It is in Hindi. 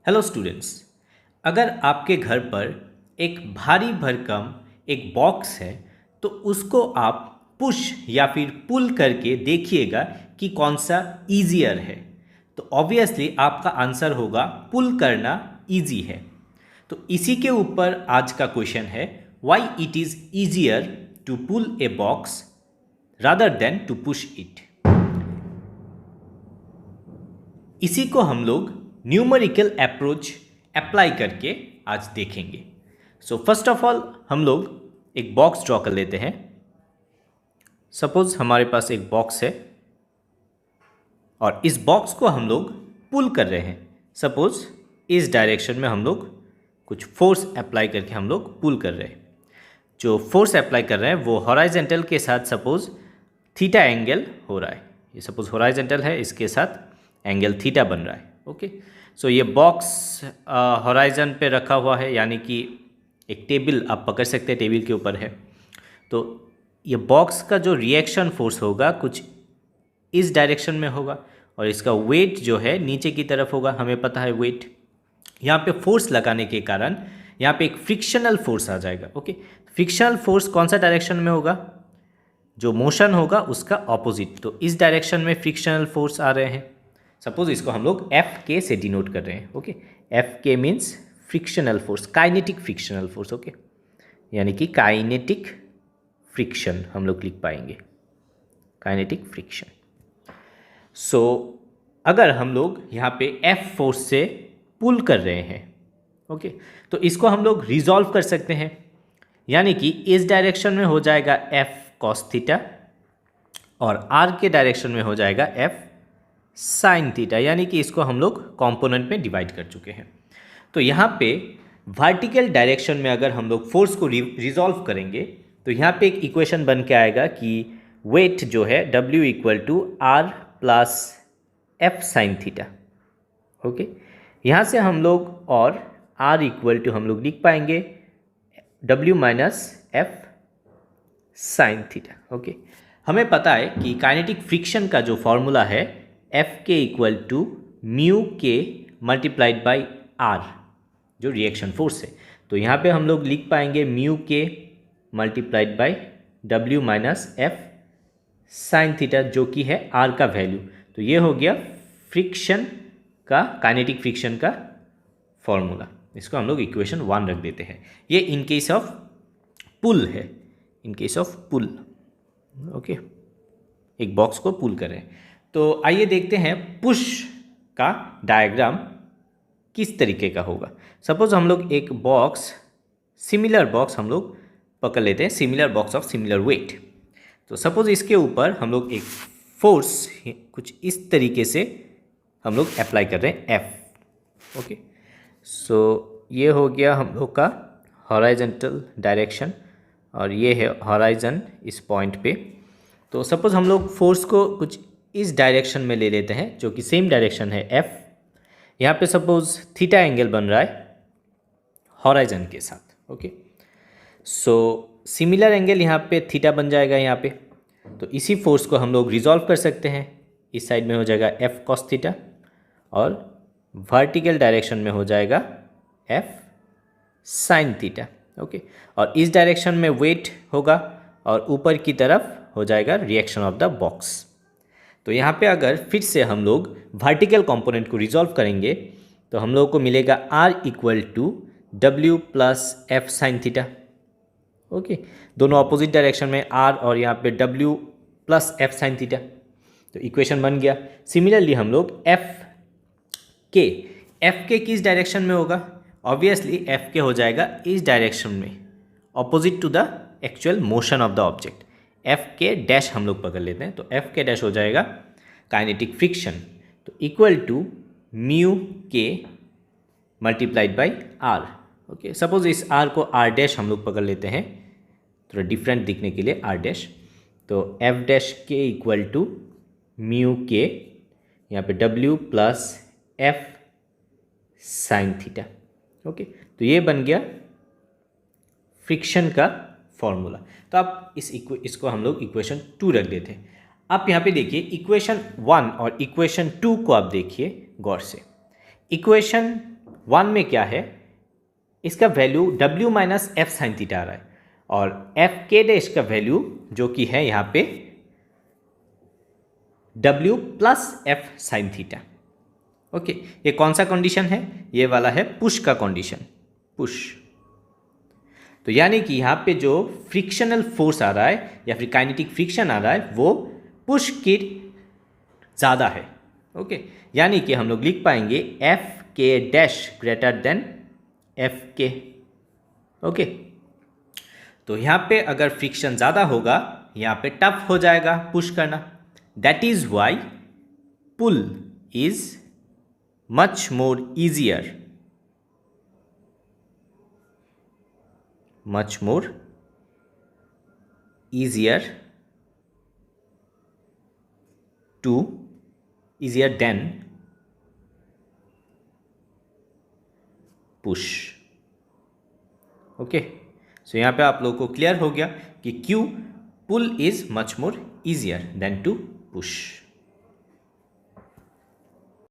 हेलो स्टूडेंट्स, अगर आपके घर पर एक भारी भरकम एक बॉक्स है तो उसको आप पुश या फिर पुल करके देखिएगा कि कौन सा ईजियर है। तो ऑब्वियसली आपका आंसर होगा पुल करना इजी है। तो इसी के ऊपर आज का क्वेश्चन है, why it is easier to pull a box rather than to push it. इसी को हम लोग न्यूमेरिकल अप्रोच अप्लाई करके आज देखेंगे। सो फर्स्ट ऑफ ऑल हम लोग एक बॉक्स ड्रॉ कर लेते हैं। सपोज हमारे पास एक बॉक्स है और इस बॉक्स को हम लोग पुल कर रहे हैं। सपोज इस डायरेक्शन में हम लोग कुछ फोर्स अप्लाई करके हम लोग पुल कर रहे हैं। जो फोर्स अप्लाई कर रहे हैं वो हॉराइजेंटल के साथ सपोज थीटा एंगल हो रहा है। ये सपोज हॉराइजेंटल है, इसके साथ एंगल थीटा बन रहा है। ओके, सो ये बॉक्स हॉराइजन पे रखा हुआ है, यानी कि एक टेबल आप पकड़ सकते हैं, टेबल के ऊपर है। तो ये बॉक्स का जो रिएक्शन फोर्स होगा कुछ इस डायरेक्शन में होगा और इसका वेट जो है नीचे की तरफ होगा। हमें पता है वेट, यहाँ पे फोर्स लगाने के कारण यहाँ पे एक फ्रिक्शनल फोर्स आ जाएगा। ओके, फ्रिक्शनल फोर्स कौन सा डायरेक्शन में होगा? जो मोशन होगा उसका ऑपोजिट। तो इस डायरेक्शन में फ्रिक्शनल फोर्स आ रहे हैं। सपोज इसको हम लोग एफ के से डिनोट कर रहे हैं। ओके, एफ के means frictional force, kinetic frictional force. Okay, यानी कि काइनेटिक फ्रिक्शन हम लोग लिख पाएंगे, काइनेटिक फ्रिक्शन। सो अगर हम लोग यहाँ पे एफ फोर्स से पुल कर रहे हैं, ओके, तो इसको हम लोग रिजॉल्व कर सकते हैं। यानी कि इस डायरेक्शन में हो जाएगा एफ कॉस थीटा और आर के डायरेक्शन में हो जाएगा एफ साइन थीटा, यानी कि इसको हम लोग कंपोनेंट में डिवाइड कर चुके हैं। तो यहाँ पे वर्टिकल डायरेक्शन में अगर हम लोग फोर्स को रिजॉल्व करेंगे तो यहाँ पे एक इक्वेशन बन के आएगा कि वेट जो है W equal to R plus F sine theta. Okay, यहाँ से हम लोग और R इक्वल टू हम लोग लिख पाएंगे W minus F sine theta. Okay, हमें पता है कि काइनेटिक फ्रिक्शन का जो फॉर्मूला है एफ के equal to mu k multiplied by are, जो रिएक्शन फोर्स है। तो यहाँ पे हम लोग लिख पाएंगे mu k multiplied by W minus F sine theta, जो कि है आर का वैल्यू। तो ये हो गया फ्रिक्शन का, काइनेटिक फ्रिक्शन का फॉर्मूला। इसको हम लोग इक्वेशन 1 रख देते हैं। ये इन केस ऑफ पुल है, in case of pull. Okay, एक बॉक्स को पुल करें। तो आइए देखते हैं पुश का डायग्राम किस तरीके का होगा। सपोज हम लोग एक बॉक्स, सिमिलर बॉक्स हम लोग पकड़ लेते हैं, similar box of similar weight. तो सपोज इसके ऊपर हम लोग एक फोर्स कुछ इस तरीके से हम लोग अप्लाई कर रहे हैं एफ। ओके, सो ये हो गया हम लोग का हॉराइजेंटल डायरेक्शन और ये है हॉराइजन इस पॉइंट पे। तो सपोज हम लोग फोर्स को कुछ इस डायरेक्शन में ले लेते हैं, जो कि सेम डायरेक्शन है एफ। यहाँ पे सपोज थीटा एंगल बन रहा है हॉराइजन के साथ। ओके, सो सिमिलर एंगल यहाँ पे थीटा बन जाएगा यहाँ पे। तो इसी फोर्स को हम लोग रिजॉल्व कर सकते हैं। इस साइड में हो जाएगा एफ कॉस थीटा और वर्टिकल डायरेक्शन में हो जाएगा एफ साइन थीटा। ओके, और इस डायरेक्शन में वेट होगा और ऊपर की तरफ हो जाएगा रिएक्शन ऑफ द बॉक्स। तो यहाँ पे अगर फिर से हम लोग वर्टिकल कंपोनेंट को रिजॉल्व करेंगे तो हम लोग को मिलेगा R equal to W plus F sine theta. Okay, दोनों अपोजिट डायरेक्शन में R और यहाँ पे W plus F sine theta. तो इक्वेशन बन गया। सिमिलरली हम लोग एफ के किस डायरेक्शन में होगा? ऑब्वियसली एफ के हो जाएगा इस डायरेक्शन में, opposite to the actual motion of the object. F के डैश हम लोग पकड़ लेते हैं, तो एफ के डैश हो जाएगा काइनेटिक फ्रिक्शन। तो equal to mu k multiplied by R. Okay, suppose इस आर को आर डैश हम लोग पकड़ लेते हैं, थोड़ा डिफरेंट दिखने के लिए आर डैश। तो एफ डैश के इक्वल टू म्यू के, यहाँ पे W plus F sine theta. Okay, तो ये बन गया फ्रिक्शन का फॉर्मूला। तो आप इसको हम लोग इक्वेशन 2 रख देते हैं। आप यहाँ पे देखिए इक्वेशन 1 और इक्वेशन 2 को आप देखिए गौर से। इक्वेशन 1 में क्या है, इसका value W minus F sine theta आ रहा है और एफ के डैश का वैल्यू जो कि है यहाँ पे W plus F sine theta. Okay, ये कौन सा कंडीशन है, ये वाला है पुश का कंडीशन, पुश। तो यानी कि यहाँ पे जो फ्रिक्शनल फोर्स आ रहा है या फिर काइनेटिक फ्रिक्शन आ रहा है वो पुश की ज़्यादा है। ओके, यानी कि हम लोग लिख पाएंगे एफ के डैश ग्रेटर देन एफ के। ओके, तो यहाँ पे अगर फ्रिक्शन ज़्यादा होगा यहाँ पे टफ हो जाएगा पुश करना। That is why pull is much more easier, much more easier than push। Okay, so यहाँ पे आप लोगों को क्लियर हो गया कि क्यों pull is much more easier than to push.